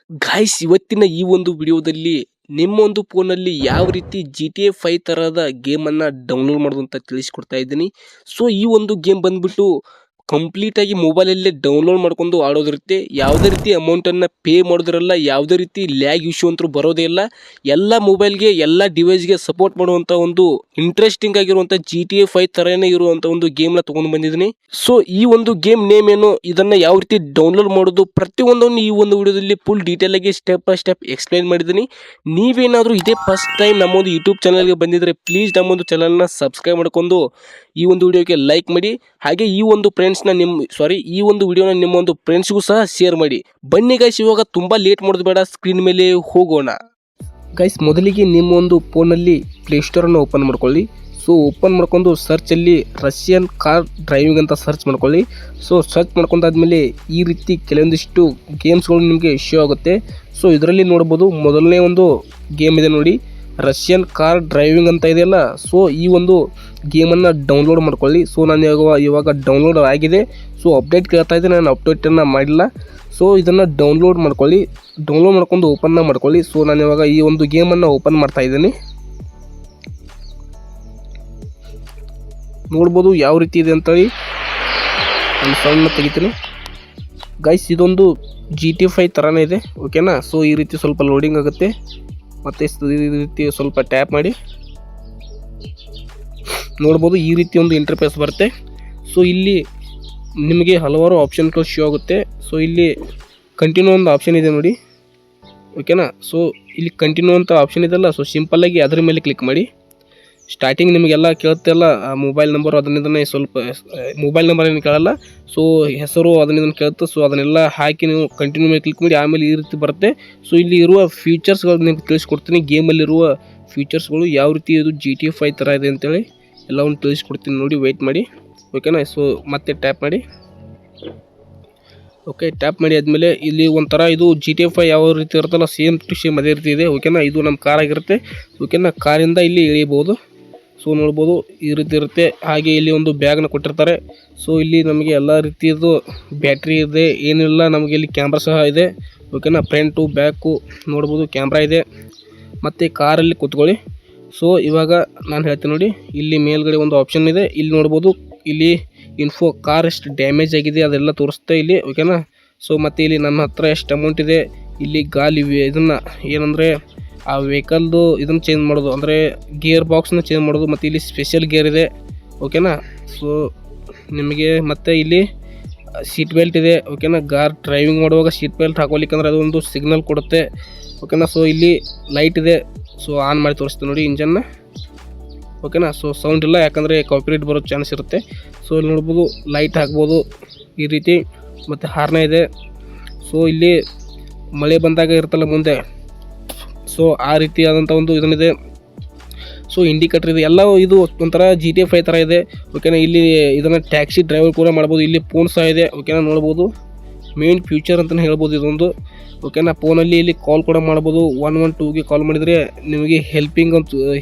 Guys ಇವತ್ತಿನ ಈ ಒಂದು ವಿಡಿಯೋದಲ್ಲಿ ನಿಮ್ಮ ಒಂದು ಫೋನಲ್ಲಿ ಯಾವ ರೀತಿ GTA 5 ತರಹದ ಗೇಮನ್ನು ಡೌನ್ಲೋಡ್ ಮಾಡೋದು ಅಂತ ತಿಳಿಸ್ಕೊಡ್ತಾ ಇದ್ದೀನಿ. ಸೊ ಈ ಒಂದು ಗೇಮ್ ಬಂದ್ಬಿಟ್ಟು ಕಂಪ್ಲೀಟ್ ಆಗಿ ಮೊಬೈಲಲ್ಲೇ ಡೌನ್ಲೋಡ್ ಮಾಡ್ಕೊಂಡು ಆಡೋದಿರುತ್ತೆ. ಯಾವುದೇ ರೀತಿ ಅಮೌಂಟನ್ನು ಪೇ ಮಾಡೋದಿರಲ್ಲ, ಯಾವುದೇ ರೀತಿ ಲ್ಯಾಗ್ ಇಶ್ಯೂ ಅಂತೂ ಬರೋದೇ ಇಲ್ಲ. ಎಲ್ಲ ಮೊಬೈಲ್ಗೆ ಎಲ್ಲ ಡಿವೈಸ್ಗೆ ಸಪೋರ್ಟ್ ಮಾಡುವಂಥ ಒಂದು ಇಂಟ್ರೆಸ್ಟಿಂಗ್ ಆಗಿರುವಂಥ GTA 5 ಥರನೇ ಇರುವಂಥ ಒಂದು ಗೇಮ್ನ ತೊಗೊಂಡು ಬಂದಿದ್ದೀನಿ. ಸೊ ಈ ಒಂದು ಗೇಮ್ ನೇಮ್ ಏನು, ಇದನ್ನು ಯಾವ ರೀತಿ ಡೌನ್ಲೋಡ್ ಮಾಡೋದು, ಪ್ರತಿಯೊಂದನ್ನು ಈ ಒಂದು ವಿಡಿಯೋದಲ್ಲಿ ಫುಲ್ ಡೀಟೇಲ್ ಆಗಿ ಸ್ಟೆಪ್ ಬೈ ಸ್ಟೆಪ್ ಎಕ್ಸ್ಪ್ಲೈನ್ ಮಾಡಿದ್ದೀನಿ. ನೀವೇನಾದರೂ ಇದೇ ಫಸ್ಟ್ ಟೈಮ್ ನಮ್ಮೊಂದು ಯೂಟ್ಯೂಬ್ ಚಾನಲ್ಗೆ ಬಂದಿದ್ದರೆ ಪ್ಲೀಸ್ ನಮ್ಮೊಂದು ಚಾನಲ್ನ ಸಬ್ಸ್ಕ್ರೈಬ್ ಮಾಡ್ಕೊಂಡು ಈ ಒಂದು ವಿಡಿಯೋಗೆ ಲೈಕ್ ಮಾಡಿ. ಹಾಗೆ ಈ ಒಂದು ಈ ಒಂದು ವಿಡಿಯೋನ ನಿಮ್ಮ ಒಂದು ಫ್ರೆಂಡ್ಸ್ಗೂ ಸಹ ಶೇರ್ ಮಾಡಿ. ಬನ್ನಿ ಗೈಸ್, ಇವಾಗ ತುಂಬ ಲೇಟ್ ಮಾಡೋದು ಬೇಡ, ಸ್ಕ್ರೀನ್ ಮೇಲೆ ಹೋಗೋಣ. ಗೈಸ್ ಮೊದಲಿಗೆ ನಿಮ್ಮ ಒಂದು ಫೋನಲ್ಲಿ ಪ್ಲೇಸ್ಟೋರನ್ನು ಓಪನ್ ಮಾಡ್ಕೊಳ್ಳಿ. ಸೊ ಓಪನ್ ಮಾಡ್ಕೊಂಡು ಸರ್ಚಲ್ಲಿ ರಷ್ಯನ್ ಕಾರ್ ಡ್ರೈವಿಂಗ್ ಅಂತ ಸರ್ಚ್ ಮಾಡ್ಕೊಳ್ಳಿ. ಸೊ ಸರ್ಚ್ ಮಾಡ್ಕೊಂಡಾದ್ಮೇಲೆ ಈ ರೀತಿ ಕೆಲವೊಂದಿಷ್ಟು ಗೇಮ್ಸ್ಗಳು ನಿಮಗೆ ಶೋ ಆಗುತ್ತೆ. ಸೊ ಇದರಲ್ಲಿ ನೋಡ್ಬೋದು, ಮೊದಲನೇ ಒಂದು ಗೇಮ್ ಇದೆ ನೋಡಿ, ರಷ್ಯನ್ ಕಾರ್ ಡ್ರೈವಿಂಗ್ ಅಂತ ಇದೆಯಲ್ಲ. ಸೊ ಈ ಒಂದು ಗೇಮನ್ನು ಡೌನ್ಲೋಡ್ ಮಾಡ್ಕೊಳ್ಳಿ. ಸೊ ನಾನು ಇವಾಗ ಡೌನ್ಲೋಡ್ ಆಗಿದೆ. ಸೊ ಅಪ್ಡೇಟ್ ಕೇಳ್ತಾ ಇದೆ, ನಾನು ಅಪ್ಡೇಟನ್ನು ಮಾಡಿಲ್ಲ. ಸೊ ಇದನ್ನು ಡೌನ್ಲೋಡ್ ಮಾಡ್ಕೊಳ್ಳಿ. ಡೌನ್ಲೋಡ್ ಮಾಡ್ಕೊಂಡು ಓಪನ್ನ ಮಾಡ್ಕೊಳ್ಳಿ. ಸೊ ನಾನು ಇವಾಗ ಈ ಒಂದು ಗೇಮನ್ನು ಓಪನ್ ಮಾಡ್ತಾ ಇದ್ದೀನಿ. ನೋಡ್ಬೋದು ಯಾವ ರೀತಿ ಇದೆ ಅಂತೇಳಿ. ನಾನು ಸೌಂಡ್ನ ತೆಗಿತೀನಿ. ಗೈಸ್ ಇದೊಂದು GTA 5 ಥರನೇ ಇದೆ, ಓಕೆನಾ. ಸೊ ಈ ರೀತಿ ಸ್ವಲ್ಪ ಲೋಡಿಂಗ್ ಆಗುತ್ತೆ, ಮತ್ತು ಈ ರೀತಿ ಸ್ವಲ್ಪ ಟ್ಯಾಪ್ ಮಾಡಿ ನೋಡ್ಬೋದು, ಈ ರೀತಿ ಒಂದು ಇಂಟರ್ಫೇಸ್ ಬರುತ್ತೆ. ಸೊ ಇಲ್ಲಿ ನಿಮಗೆ ಹಲವಾರು ಆಪ್ಷನ್ಗಳು ಶೋ ಆಗುತ್ತೆ. ಸೊ ಇಲ್ಲಿ ಕಂಟಿನ್ಯೂ ಒಂದು ಆಪ್ಷನ್ ಇದೆ ನೋಡಿ, ಓಕೆನಾ. ಸೊ ಇಲ್ಲಿ ಕಂಟಿನ್ಯೂ ಅಂತ ಆಪ್ಷನ್ ಇದೆಲ್ಲ, ಸೊ ಸಿಂಪಲ್ಲಾಗಿ ಅದರ ಮೇಲೆ ಕ್ಲಿಕ್ ಮಾಡಿ. ಸ್ಟಾರ್ಟಿಂಗ್ ನಿಮಗೆಲ್ಲ ಕೇಳುತ್ತೆ ಅಲ್ಲ, ಮೊಬೈಲ್ ನಂಬರು ಅದನ್ನಿದನ್ನೇ ಸ್ವಲ್ಪ ಮೊಬೈಲ್ ನಂಬರ್ ಏನು ಕೇಳಲ್ಲ, ಸೊ ಹೆಸರು ಅದನ್ನಿದನ್ನು ಕೇಳುತ್ತೆ. ಸೊ ಅದನ್ನೆಲ್ಲ ಹಾಕಿ ನೀವು ಕಂಟಿನ್ಯೂ ಮೇಲೆ ಕ್ಲಿಕ್ ಮಾಡಿ, ಆಮೇಲೆ ಈ ರೀತಿ ಬರುತ್ತೆ. ಸೊ ಇಲ್ಲಿ ಇರುವ ಫೀಚರ್ಸ್ಗಳು ನಿಮ್ಗೆ ತಿಳಿಸ್ಕೊಡ್ತೀನಿ. ಗೇಮಲ್ಲಿರುವ ಫೀಚರ್ಸ್ಗಳು ಯಾವ ರೀತಿ ಇದು GTA 5 ಥರ ಇದೆ ಅಂತೇಳಿ ಎಲ್ಲವನ್ನು ತಿಳಿಸ್ಕೊಡ್ತೀನಿ ನೋಡಿ, ವೆಯ್ಟ್ ಮಾಡಿ, ಓಕೆನಾ. ಸೊ ಮತ್ತೆ ಟ್ಯಾಪ್ ಮಾಡಿ. ಓಕೆ, ಟ್ಯಾಪ್ ಮಾಡಿ ಆದಮೇಲೆ ಇಲ್ಲಿ ಒಂಥರ ಇದು GTA 5 ಯಾವ ರೀತಿ ಇರುತ್ತಲ್ಲ, ಸೇಮ್ ಟು ಸೇಮ್ ಅದೇ ರೀತಿ ಇದೆ, ಓಕೆನಾ. ಇದು ನಮ್ಮ ಕಾರ್ ಆಗಿರುತ್ತೆ, ಓಕೆನಾ. ಕಾರಿಂದ ಇಲ್ಲಿ ಇಳಿಬೋದು. ಸೊ ನೋಡ್ಬೋದು ಈ ರೀತಿ ಇರುತ್ತೆ. ಹಾಗೆ ಇಲ್ಲಿ ಒಂದು ಬ್ಯಾಗ್ನ ಕೊಟ್ಟಿರ್ತಾರೆ. ಸೊ ಇಲ್ಲಿ ನಮಗೆ ಎಲ್ಲ ರೀತಿಯದು ಬ್ಯಾಟ್ರಿ ಇದೆ, ಏನಿಲ್ಲ, ನಮಗೆ ಇಲ್ಲಿ ಕ್ಯಾಮ್ರಾ ಸಹ ಇದೆ, ಓಕೆನಾ. ಫ್ರಂಟು ಬ್ಯಾಕು ನೋಡ್ಬೋದು ಕ್ಯಾಮ್ರಾ ಇದೆ. ಮತ್ತು ಕಾರಲ್ಲಿ ಕೂತ್ಕೊಳ್ಳಿ. ಸೊ ಇವಾಗ ನಾನು ಹೇಳ್ತೀನಿ ನೋಡಿ, ಇಲ್ಲಿ ಮೇಲ್ಗಡೆ ಒಂದು ಆಪ್ಷನ್ ಇದೆ, ಇಲ್ಲಿ ನೋಡ್ಬೋದು, ಇಲ್ಲಿ ಇನ್ಫೋ ಕಾರ್ ಎಷ್ಟು ಡ್ಯಾಮೇಜ್ ಆಗಿದೆ ಅದೆಲ್ಲ ತೋರಿಸುತ್ತೆ ಇಲ್ಲಿ, ಓಕೆನಾ. ಸೊ ಮತ್ತು ಇಲ್ಲಿ ನನ್ನ ಹತ್ರ ಎಷ್ಟು ಅಮೌಂಟ್ ಇದೆ, ಇಲ್ಲಿ ಗಾಲಿ ಇದನ್ನು ಏನಂದರೆ ಆ ವೆಹಿಕಲ್ದು ಇದನ್ನು ಚೇಂಜ್ ಮಾಡೋದು, ಅಂದರೆ ಗೇರ್ ಬಾಕ್ಸ್ನ ಚೇಂಜ್ ಮಾಡೋದು, ಮತ್ತು ಇಲ್ಲಿ ಸ್ಪೆಷಲ್ ಗೇರ್ ಇದೆ, ಓಕೆನಾ. ಸೊ ನಿಮಗೆ ಮತ್ತು ಇಲ್ಲಿ ಸೀಟ್ ಬೆಲ್ಟ್ ಇದೆ, ಓಕೆನಾ. ಡ್ರೈವಿಂಗ್ ಮಾಡುವಾಗ ಸೀಟ್ ಬೆಲ್ಟ್ ಹಾಕೋಲಿಕ್ಕಂದ್ರೆ ಅದೊಂದು ಸಿಗ್ನಲ್ ಕೊಡುತ್ತೆ, ಓಕೆನಾ. ಸೊ ಇಲ್ಲಿ ಲೈಟ್ ಇದೆ, ಸೊ ಆನ್ ಮಾಡಿ ತೋರಿಸ್ತೀನಿ ನೋಡಿ ಇಂಜನ್ನ, ಓಕೆನಾ. ಸೊ ಸೌಂಡ್ ಇಲ್ಲ, ಯಾಕಂದರೆ ಕಾಪಿರೈಟ್ ಬರೋ ಚಾನ್ಸ್ ಇರುತ್ತೆ. ಸೊ ಇಲ್ಲಿ ನೋಡ್ಬೋದು ಲೈಟ್ ಹಾಕ್ಬೋದು ಈ ರೀತಿ, ಮತ್ತು ಹಾರ್ನ ಇದೆ. ಸೊ ಇಲ್ಲಿ ಮಳೆ ಬಂದಾಗ ಇರುತ್ತಲ್ಲ ಮುಂದೆ, ಸೊ ಆ ರೀತಿಯಾದಂಥ ಒಂದು ಇದನ್ನಿದೆ. ಸೊ ಇಂಡಿಕೇಟರ್ ಇದೆ, ಎಲ್ಲ ಇದು ಒಂಥರ GTA 5 ಥರ ಇದೆ, ಓಕೆನಾ. ಇಲ್ಲಿ ಇದನ್ನು ಟ್ಯಾಕ್ಸಿ ಡ್ರೈವರ್ ಕೂಡ ಮಾಡ್ಬೋದು. ಇಲ್ಲಿ ಫೋನ್ ಸಹ ಇದೆ, ಓಕೆನಾ. ನೋಡ್ಬೋದು ಮೇನ್ ಫ್ಯೂಚರ್ ಅಂತಲೇ ಹೇಳ್ಬೋದು ಇದೊಂದು, ಓಕೆನಾ. ಫೋನಲ್ಲಿ ಇಲ್ಲಿ ಕಾಲ್ ಕೂಡ ಮಾಡ್ಬೋದು. 112ಗೆ ಕಾಲ್ ಮಾಡಿದರೆ ನಿಮಗೆ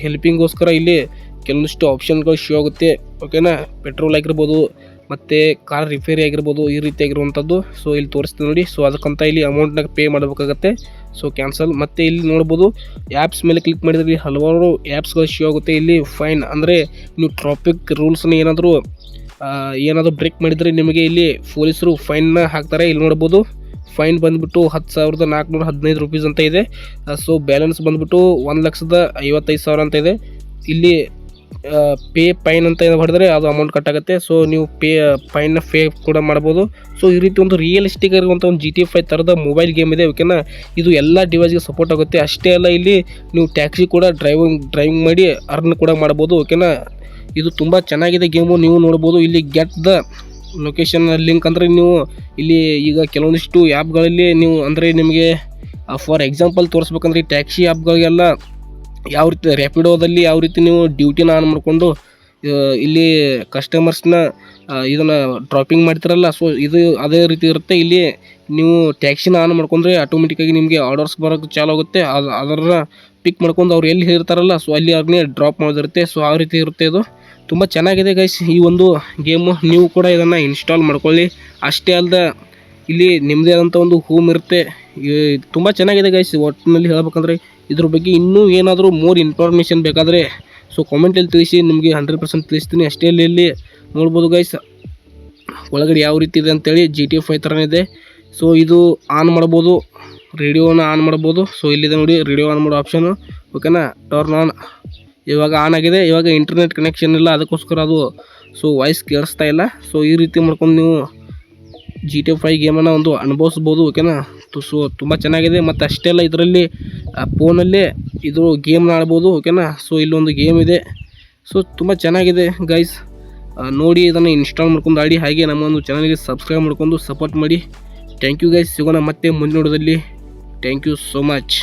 ಹೆಲ್ಪಿಂಗೋಸ್ಕರ ಇಲ್ಲಿ ಕೆಲವೊಂದಿಷ್ಟು ಆಪ್ಷನ್ಗಳು ಶೋ ಆಗುತ್ತೆ, ಓಕೆನಾ. ಪೆಟ್ರೋಲ್ ಆಗಿರ್ಬೋದು, ಮತ್ತು ಕಾರ್ ರಿಪೇರಿ ಆಗಿರ್ಬೋದು, ಈ ರೀತಿಯಾಗಿರುವಂಥದ್ದು. ಸೊ ಇಲ್ಲಿ ತೋರಿಸ್ತೀನಿ ನೋಡಿ. ಸೊ ಅದಕ್ಕಂತ ಇಲ್ಲಿ ಅಮೌಂಟ್ನ ಪೇ ಮಾಡಬೇಕಾಗತ್ತೆ. So cancel. ಮತ್ತು ಇಲ್ಲಿ ನೋಡ್ಬೋದು ಆ್ಯಪ್ಸ್ ಮೇಲೆ ಕ್ಲಿಕ್ ಮಾಡಿದರೆ ಹಲವಾರು ಆ್ಯಪ್ಸ್ಗಳು ಶೋ ಆಗುತ್ತೆ. ಇಲ್ಲಿ ಫೈನ್ ಅಂದರೆ ನೀವು ಟ್ರಾಫಿಕ್ ರೂಲ್ಸ್ನ ಏನಾದರೂ ಬ್ರೇಕ್ ಮಾಡಿದರೆ ನಿಮಗೆ ಇಲ್ಲಿ ಪೊಲೀಸರು ಫೈನ್ನ ಹಾಕ್ತಾರೆ. ಇಲ್ಲಿ ನೋಡ್ಬೋದು ಫೈನ್ ಬಂದುಬಿಟ್ಟು 10,415 ರೂಪೀಸ್ ಅಂತ ಇದೆ. ಸೊ ಬ್ಯಾಲೆನ್ಸ್ ಬಂದುಬಿಟ್ಟು 1,55,000 ಅಂತ ಇದೆ. ಇಲ್ಲಿ ಪೇ ಫೈನ್ ಅಂತ ಹೊಡೆದ್ರೆ ಅದು ಅಮೌಂಟ್ ಕಟ್ ಆಗುತ್ತೆ. ಸೊ ನೀವು ಫೈನ್ನ ಪೇ ಕೂಡ ಮಾಡ್ಬೋದು. ಸೊ ಈ ರೀತಿ ಒಂದು ರಿಯಲಿಸ್ಟಿಕ್ ಆಗಿರುವಂಥ ಒಂದು GTA 5 ಥರದ ಮೊಬೈಲ್ ಗೇಮ್ ಇದೆ, ಓಕೆನಾ. ಇದು ಎಲ್ಲ ಡಿವೈಸ್ಗೆ ಸಪೋರ್ಟ್ ಆಗುತ್ತೆ. ಅಷ್ಟೇ ಅಲ್ಲ, ಇಲ್ಲಿ ನೀವು ಟ್ಯಾಕ್ಸಿ ಕೂಡ ಡ್ರೈವಿಂಗ್ ಮಾಡಿ ಅರ್ನ್ ಕೂಡ ಮಾಡ್ಬೋದು, ಓಕೆನಾ. ಇದು ತುಂಬ ಚೆನ್ನಾಗಿದೆ ಗೇಮು, ನೀವು ನೋಡ್ಬೋದು. ಇಲ್ಲಿ ಗೆಟ್ ದ ಲೊಕೇಶನ್ ಲಿಂಕ್ ಅಂದರೆ ನೀವು ಇಲ್ಲಿ ಈಗ ಕೆಲವೊಂದಿಷ್ಟು ಆ್ಯಪ್ಗಳಲ್ಲಿ ನೀವು ಅಂದರೆ ನಿಮಗೆ ಫಾರ್ ಎಕ್ಸಾಂಪಲ್ ತೋರಿಸ್ಬೇಕಂದ್ರೆ ಈ ಟ್ಯಾಕ್ಸಿ ಆ್ಯಪ್ಗಳಿಗೆಲ್ಲ ಯಾವ ರೀತಿ ರ್ಯಾಪಿಡೋದಲ್ಲಿ ಯಾವ ರೀತಿ ನೀವು ಡ್ಯೂಟಿನ ಆನ್ ಮಾಡಿಕೊಂಡು ಇಲ್ಲಿ ಕಸ್ಟಮರ್ಸ್ನ ಇದನ್ನು ಡ್ರಾಪಿಂಗ್ ಮಾಡ್ತಿರಲ್ಲ, ಸೊ ಇದು ಅದೇ ರೀತಿ ಇರುತ್ತೆ. ಇಲ್ಲಿ ನೀವು ಟ್ಯಾಕ್ಸಿನ ಆನ್ ಮಾಡ್ಕೊಂಡ್ರೆ ಆಟೋಮೆಟಿಕ್ಕಾಗಿ ನಿಮಗೆ ಆರ್ಡರ್ಸ್ ಬರೋಕ್ಕೆ ಚಾಲು ಆಗುತ್ತೆ. ಅದರ ಪಿಕ್ ಮಾಡ್ಕೊಂಡು ಅವ್ರು ಎಲ್ಲಿ ಇರ್ತಾರಲ್ಲ, ಸೊ ಅಲ್ಲಿ ಅವ್ರನ್ನೇ ಡ್ರಾಪ್ ಮಾಡೋದಿರುತ್ತೆ. ಸೊ ಆ ರೀತಿ ಇರುತ್ತೆ. ಇದು ತುಂಬ ಚೆನ್ನಾಗಿದೆ ಗೈಸ್ ಈ ಒಂದು ಗೇಮು. ನೀವು ಕೂಡ ಇದನ್ನು ಇನ್ಸ್ಟಾಲ್ ಮಾಡ್ಕೊಳ್ಳಿ. ಅಷ್ಟೇ ಅಲ್ಲದೆ ಇಲ್ಲಿ ನಿಮ್ಮದೇ ಆದಂಥ ಒಂದು ಹೋಮ್ ಇರುತ್ತೆ. ತುಂಬ ಚೆನ್ನಾಗಿದೆ ಗೈಸ್. ಒಟ್ಟಿನಲ್ಲಿ ಹೇಳ್ಬೇಕಂದ್ರೆ ಇದ್ರ ಬಗ್ಗೆ ಇನ್ನೂ ಏನಾದರೂ ಮೋರ್ ಇನ್ಫಾರ್ಮೇಷನ್ ಬೇಕಾದರೆ ಸೊ ಕಾಮೆಂಟಲ್ಲಿ ತಿಳಿಸಿ, ನಿಮಗೆ 100% ತಿಳಿಸ್ತೀನಿ. ಅಷ್ಟೇ ಇಲ್ಲಿ ನೋಡ್ಬೋದು ಗೈಸ್ ಒಳಗಡೆ ಯಾವ ರೀತಿ ಇದೆ ಅಂತೇಳಿ GTA 5 ಥರನೇ ಇದೆ. ಸೊ ಇದು ಆನ್ ಮಾಡ್ಬೋದು, ರೇಡಿಯೋನ ಆನ್ ಮಾಡ್ಬೋದು. ಸೊ ಇಲ್ಲಿದೆ ನೋಡಿ ರೇಡಿಯೋ ಆನ್ ಮಾಡೋ ಆಪ್ಷನು, ಓಕೆನಾ. ಟರ್ನ್ ಆನ್ ಇವಾಗ ಆನ್ ಆಗಿದೆ. ಇವಾಗ ಇಂಟರ್ನೆಟ್ ಕನೆಕ್ಷನ್ ಇಲ್ಲ, ಅದಕ್ಕೋಸ್ಕರ ಅದು ಸೊ ವಾಯ್ಸ್ ಕೇಳಿಸ್ತಾ ಇಲ್ಲ. ಸೊ ಈ ರೀತಿ ಮಾಡ್ಕೊಂಡು ನೀವು GTA 5 ಗೇಮನ್ನು ಒಂದು ಅನುಭವಿಸ್ಬೋದು, ಓಕೆನಾ. ಸೊ ತುಂಬ ಚೆನ್ನಾಗಿದೆ. ಮತ್ತು ಅಷ್ಟೇ ಅಲ್ಲ, ಇದರಲ್ಲಿ ಫೋನಲ್ಲೇ ಇದು ಗೇಮ್ನ ಆಡ್ಬೋದು, ಓಕೆನಾ. ಸೊ ಇಲ್ಲೊಂದು ಗೇಮ್ ಇದೆ. ಸೊ ತುಂಬ ಚೆನ್ನಾಗಿದೆ ಗೈಸ್, ನೋಡಿ ಇದನ್ನು ಇನ್ಸ್ಟಾಲ್ ಮಾಡ್ಕೊಂಡು ಆಡಿ. ಹಾಗೆ ನಮ್ಮ ಒಂದು ಚಾನಲ್ಗೆ ಸಬ್ಸ್ಕ್ರೈಬ್ ಮಾಡ್ಕೊಂಡು ಸಪೋರ್ಟ್ ಮಾಡಿ. Thank you guys. ಸಿಗೋಣ ಮತ್ತೆ ಮುಂದಿನ ವಿಡಿಯೋದಲ್ಲಿ. Thank you so much.